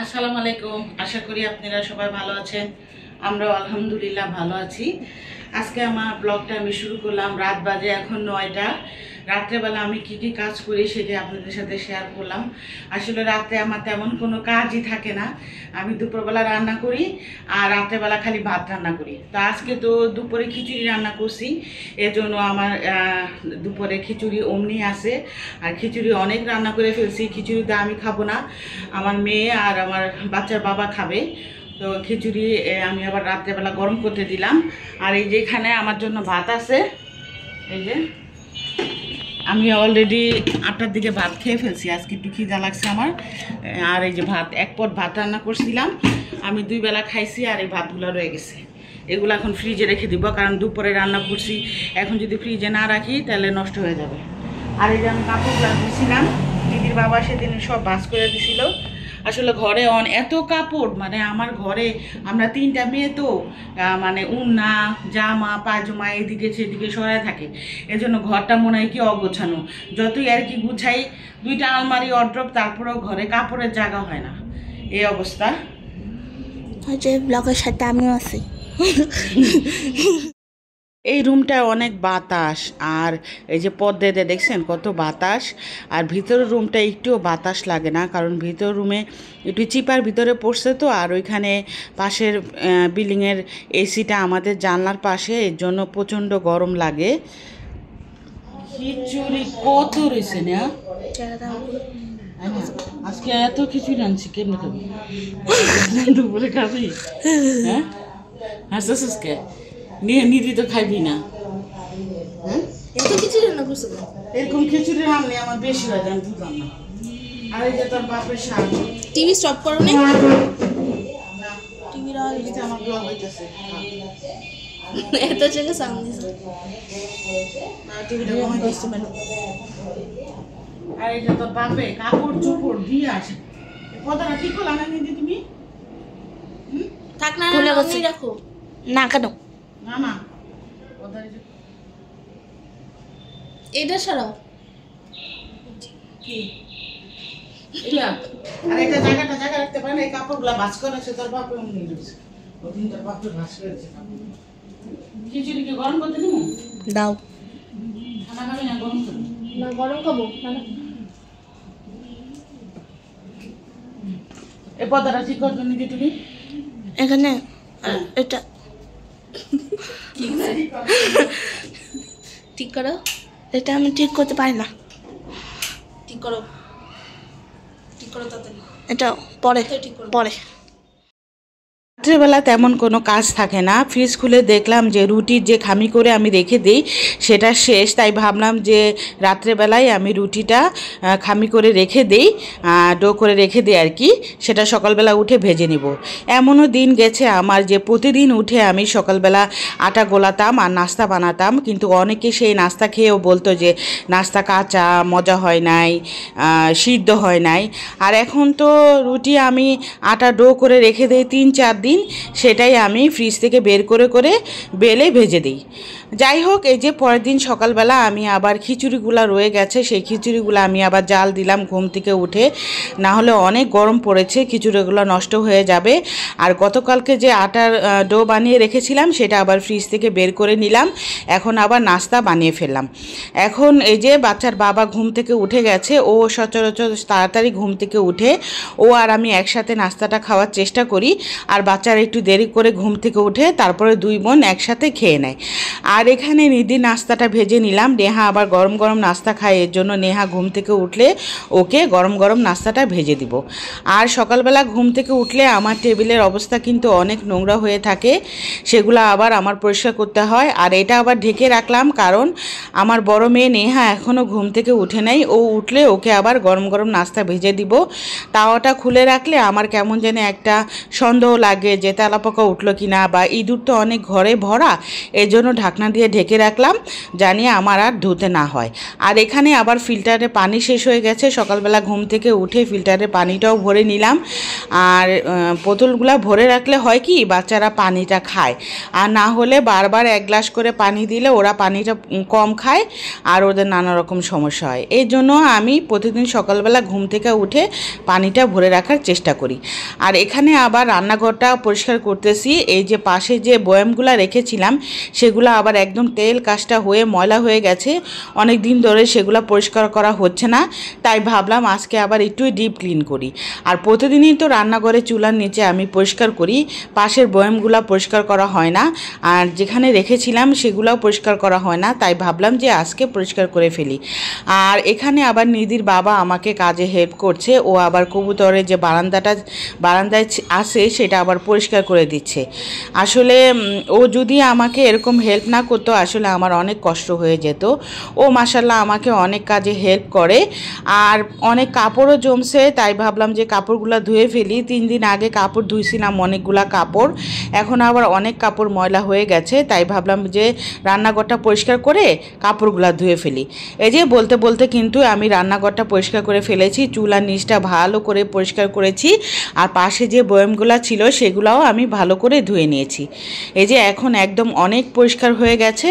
আসসালামু আলাইকুম। আশা করি আপনারা সবাই ভালো আছেন। আমরাও আলহামদুলিল্লাহ ভালো আছি। আজকে আমার ব্লগটা আমি শুরু করলাম। রাত বাজে এখন 9টা। রাত্রেবেলা আমি কি কি কাজ করি সেটা আপনাদের সাথে শেয়ার করলাম। আসলে রাতে আমার তেমন কোনো কাজই থাকে না। আমি দুপুরবেলা রান্না করি আর রাত্রেবেলা খালি ভাত রান্না করি। তো আজকে তো দুপুরে খিচুড়ি রান্না করছি, এজন্য আমার দুপুরে খিচুড়ি অমনি আছে। আর খিচুড়ি অনেক রান্না করে ফেলছি। খিচুড়িতে আমি খাবো না, আমার মেয়ে আর আমার বাচ্চার বাবা খাবে। তো খিচুড়ি আমি আবার রাত্রেবেলা গরম করতে দিলাম। আর এই যে এখানে আমার জন্য ভাত আছে, এই যে আমি অলরেডি 8টার দিকে ভাত খেয়ে ফেলছি। আজকে একটু খিদা লাগছে আমার। আর এই যে ভাত, এক পট ভাত রান্না করছিলাম, আমি 2 বেলা খাইছি। আর এই ভাতগুলো রয়ে গেছে, এগুলো এখন ফ্রিজে রেখে দিব, কারণ দুপুরে রান্না করছি। এখন যদি ফ্রিজে না রাখি তাহলে নষ্ট হয়ে যাবে। আর এই যে আমি কাপড়গুলো ধুয়েছিলাম, দিদির বাবা সেদিন সব ভাঁজ করে দিছিল। আসলে ঘরে এত কাপড়, মানে আমার ঘরে আমরা 3টা মেয়ে তো, মানে উন্না জামা পায়জামা এদিকে সেদিকে সরাই থাকে, এজন্য ঘরটা মনে হয় কি অগোছানো। যতই আর কি গুছাই, 2টা আলমারি অড্রপ, তারপরেও ঘরে কাপড়ের জায়গা হয় না, এই অবস্থা। ব্লগের সাথে আমিও আছি। এই রুমটায় অনেক বাতাস, আর এই যে পর্দাতে দেখছেন কত বাতাস। আর ভিতরের রুমটা একটুও বাতাস লাগে না, কারণ ভিতর রুমে একটু চিপার ভিতরে পড়ছে তো। আর ওইখানে পাশের বিল্ডিংয়ের এসিটা আমাদের জানলার পাশে, এর জন্য প্রচণ্ড গরম লাগে। খিচুড়ি কত রয়েছে না আজকে, এত খিচুড়ি আনছি, কেমন খাবি? দুপুরে খাবি? হ্যাঁ, হাসছিস কে? নিয়ে নিদি তো খাইবি না। হ্যাঁ, এত খিচুড়ি রান্না করছো? এরকম খিচুড়ি রান্না আমার বেশি হয়, আমি বুঝলাম না। আর এই যে তোর বাপের শাক। টিভি স্টপ করো না, টিভি আমার ব্লগ হইতেছে। এত জায়গা সাউন্ড দিছে, টিভিটা কমাই দিচ্ছে মানে। আর এই যে তোর বাপে কাপড় চোপড় দিয়ে আসে, পদাটা ঠিক করলাম না নিদি তুমি? থাক না, রাখো না কেন? না না, এটা সরাও কি এটা? আর এটা জায়গাটা জায়গা রাখতে পারে না, এই কাপড়গুলা ভাঁজ করে আছে তোর বাপে নিয়ে গেছে। ওদিন তোর বাপে ভাঁজ করেছে। খিচুড়ি কি গরম করতে দিব? দাও। ঠান্ডা খাবি না গরম করবি? না গরম খাবো। এই পদাটা ঠিক করতে নিদি তুমি? এখানে এটা ঠিক করো। এটা আমি ঠিক করতে পারি না। ঠিক করো, ঠিক করো তাড়াতাড়ি। এটা পরে পরে। রাত্রেবেলা তেমন কোনো কাজ থাকে না। ফ্রিজ খুলে দেখলাম যে রুটির যে খামি করে আমি রেখে দিই সেটা শেষ, তাই ভাবলাম যে রাত্রেবেলায় আমি রুটিটা খামি করে রেখে দিই, ডো করে রেখে দিই আর কি, সেটা সকালবেলা উঠে ভেজে নিব। এমনও দিন গেছে আমার যে প্রতিদিন উঠে আমি সকালবেলা আটা গোলাতাম আর নাস্তা বানাতাম, কিন্তু অনেকে সেই নাস্তা খেয়েও বলতো যে নাস্তা কাঁচা, মজা হয় নাই, সিদ্ধ হয় নাই। আর এখন তো রুটি আমি আটা ডো করে রেখে দিই 3-4 দিন, সেটাই আমি ফ্রিজ থেকে বের করে করে বেলে ভেজে দিই। যাই হোক, এই যে পরের দিন সকালবেলা আমি আবার খিচুড়িগুলো রয়ে গেছে, সেই খিচুড়িগুলো আমি আবার জাল দিলাম ঘুম থেকে উঠে, না হলে অনেক গরম পড়েছে, খিচুড়িগুলো নষ্ট হয়ে যাবে। আর গতকালকে যে আটার ডো বানিয়ে রেখেছিলাম সেটা আবার ফ্রিজ থেকে বের করে নিলাম, এখন আবার নাস্তা বানিয়ে ফেললাম। এখন এই যে বাচ্চার বাবা ঘুম থেকে উঠে গেছে, ও সচরাচর তাড়াতাড়ি ঘুম থেকে উঠে, ও আর আমি একসাথে নাস্তাটা খাওয়ার চেষ্টা করি। আর বাচ্চারা একটু দেরি করে ঘুম থেকে উঠে তারপরে 2 বোন একসাথে খেয়ে নেয়। আর এখানে নিদি নাস্তাটা ভেজে নিলাম। নেহা আবার গরম গরম নাস্তা খায়, এর জন্য নেহা ঘুম থেকে উঠলে ওকে গরম গরম নাস্তাটা ভেজে দিব। আর সকালবেলা ঘুম থেকে উঠলে আমার টেবিলের অবস্থা কিন্তু অনেক নোংরা হয়ে থাকে, সেগুলো আবার আমার পরিষ্কার করতে হয়। আর এটা আবার ঢেকে রাখলাম, কারণ আমার বড় মেয়ে নেহা এখনও ঘুম থেকে উঠে নাই, ও উঠলে ওকে আবার গরম গরম নাস্তা ভেজে দিব। তাওয়াটা খুলে রাখলে আমার কেমন যেন একটা সন্দেহ লাগে লাগে যে তেলাপোকা উঠলো কিনা বা ইঁদুর তো অনেক ঘরে ভরা, এই জন্য ঢাকনা দিয়ে ঢেকে রাখলাম জানি আমার আর ধুতে না হয়। আর এখানে আবার ফিল্টারে পানি শেষ হয়ে গেছে, সকালবেলা ঘুম থেকে উঠে ফিল্টারে পানিটাও ভরে নিলাম। আর বোতলগুলো ভরে রাখলে হয় কি বাচ্চারা পানিটা খায়, আর না হলে বারবার 1 গ্লাস করে পানি দিলে ওরা পানিটা কম খায় আর ওদের নানা রকম সমস্যা হয়। এই জন্য আমি প্রতিদিন সকালবেলা ঘুম থেকে উঠে পানিটা ভরে রাখার চেষ্টা করি। আর এখানে আবার রান্নাঘরটা পরিষ্কার করতেছি। এই যে পাশে যে বয়ামগুলো রেখেছিলাম সেগুলো আবার একদম তেল কাজটা হয়ে ময়লা হয়ে গেছে, অনেক দিন ধরে সেগুলো পরিষ্কার করা হচ্ছে না, তাই ভাবলাম আজকে আবার একটু ডিপ ক্লিন করি। আর প্রতিদিনই তো রান্নাঘরে চুলার নিচে আমি পরিষ্কার করি, পাশের বয়ামগুলো পরিষ্কার করা হয় না, আর যেখানে রেখেছিলাম সেগুলোও পরিষ্কার করা হয় না, তাই ভাবলাম যে আজকে পরিষ্কার করে ফেলি। আর এখানে আবার নিধির বাবা আমাকে কাজে হেল্প করছে, ও আবার কবুতরের যে বারান্দায় আছে সেটা আবার পরিষ্কার করে দিচ্ছে। আসলে ও যদি আমাকে এরকম হেল্প না করতো আসলে আমার অনেক কষ্ট হয়ে যেত। ও মাশাল্লাহ আমাকে অনেক কাজে হেল্প করে। আর অনেক কাপড়ও জমছে, তাই ভাবলাম যে কাপড়গুলো ধুয়ে ফেলি। 3 দিন আগে কাপড় ধুইছিলাম অনেকগুলা কাপড়, এখন আবার অনেক কাপড় ময়লা হয়ে গেছে, তাই ভাবলাম যে রান্নাঘরটা পরিষ্কার করে কাপড়গুলা ধুয়ে ফেলি। এই যে বলতে বলতে কিন্তু আমি রান্নাঘরটা পরিষ্কার করে ফেলেছি, চুলার নিচটা ভালো করে পরিষ্কার করেছি, আর পাশে যে বয়ামগুলো ছিল সেগুলোও আমি ভালো করে ধুয়ে নিয়েছি। এই যে এখন একদম অনেক পরিষ্কার হয়ে গেছে।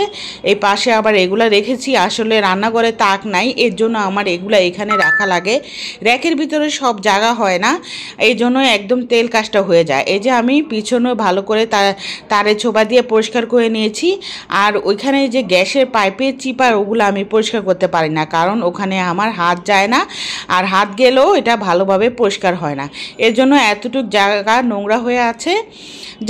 এই পাশে আবার এগুলা রেখেছি, আসলে রান্নাঘরে তাক নাই, এর জন্য আমার এগুলা এখানে রাখা লাগে, র্যাকের ভিতরে সব জায়গা হয় না, এই জন্য একদম তেল কাজটা হয়ে যায়। এই যে আমি পিছনে ভালো করে তারে ছোবা দিয়ে পরিষ্কার করে নিয়েছি। আর ওইখানে যে গ্যাসের পাইপের চিপার ওগুলো আমি পরিষ্কার করতে পারি না, কারণ ওখানে আমার হাত যায় না, আর হাত গেলেও এটা ভালোভাবে পরিষ্কার হয় না, এর জন্য এতটুকু জায়গা নোংরা হয়ে আছে।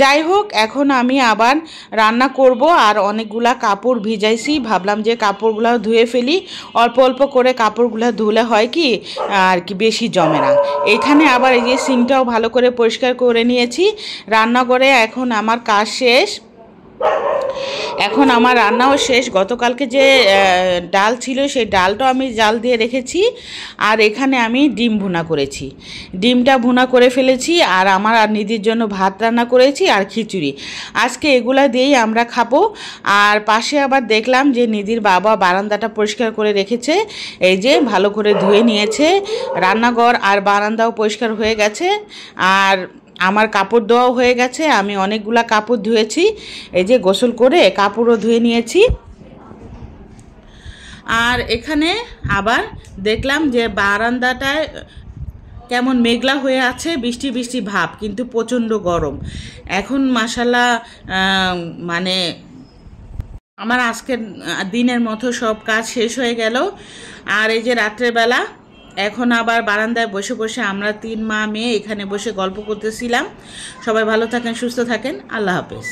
যাই হোক, এখন আমি আবার রান্না করব। আর অনেকগুলা কাপড় ভিজাইছি, ভাবলাম যে কাপড়গুলো ধুয়ে ফেলি, অল্প অল্প করে কাপড়গুলো ধুলে হয় কি আর কি বেশি জমে না। এখানে আবার এই যে সিঙ্কটাও ভালো করে পরিষ্কার করে নিয়েছি। রান্নাঘরে এখন আমার কাজ শেষ, এখন আমার রান্নাও শেষ। গতকালকে যে ডাল ছিল সেই ডালটাও আমি জাল দিয়ে রেখেছি, আর এখানে আমি ডিম ভুনা করেছি, ডিমটা ভুনা করে ফেলেছি। আর আমার আর নিধির জন্য ভাত রান্না করেছি আর খিচুড়ি, আজকে এগুলা দিয়েই আমরা খাবো। আর পাশে আবার দেখলাম যে নিধির বাবা বারান্দাটা পরিষ্কার করে রেখেছে, এই যে ভালো করে ধুয়ে নিয়েছে, রান্নাঘর আর বারান্দাও পরিষ্কার হয়ে গেছে। আর আমার কাপড় ধোয়াও হয়ে গেছে, আমি অনেকগুলা কাপড় ধুয়েছি, এই যে গোসল করে কাপড়ও ধুয়ে নিয়েছি। আর এখানে আবার দেখলাম যে বারান্দাটায় কেমন মেঘলা হয়ে আছে, বৃষ্টি বৃষ্টি ভাব, কিন্তু প্রচণ্ড গরম। এখন মাশাল্লাহ মানে আমার আজকের দিনের মতো সব কাজ শেষ হয়ে গেল। আর এই যে রাত্রেবেলা এখন আবার বারান্দায় বসে বসে আমরা 3 মা মেয়ে এখানে বসে গল্প করতেছিলাম। সবাই ভালো থাকেন, সুস্থ থাকেন, আল্লাহ হাফেজ।